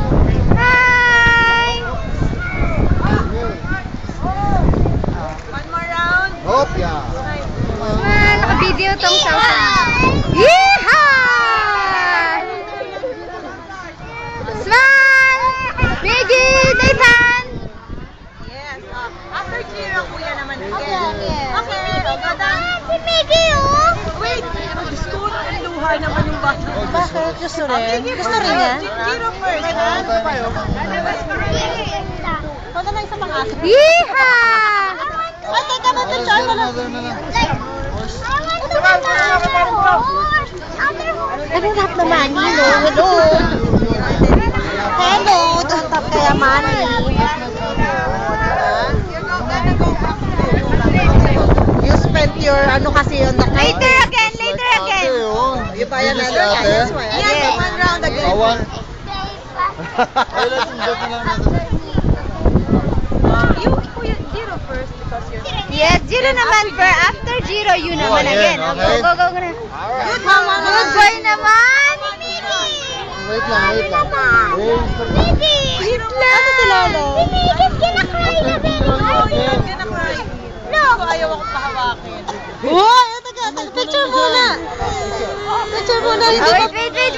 Hi! One more round. Hop, yeah. Naka-video tong Sausan. Yeehaw! Swan! Miggy! Nathan! Yes. After Giro, kuya naman again. Okay. Okay, madam. Si Miggy, oh! Wait, Diyos ko, ang luha naman yung bata. Bakit? Gusto rin? Gusto rin yan? Giro first, ha? Wala lang sa mga aso. Yeehaw! Ay, teka mo ito, John. Ano rap na Manny, no? Hello! Hello! Don't tap kaya Manny. You spent your ano kasi yun. Later again! Later again! Yung bayan na lang. Yes, Yes. one round again. Awan. Ay, let's enjoy na lang natin. You Giro first because you're... Yes, Jiro naman for after Jiro, you naman again. okay. Go, go, go na. Good mama. Good boy naman! Wait lang, wait lang. Wait lang! Ano si Lolo? Kinakry na, baby. Kinakry. No! Ayaw akong pahawakin. Uy! Picture muna! Picture muna! Wait, Wait, wait, wait!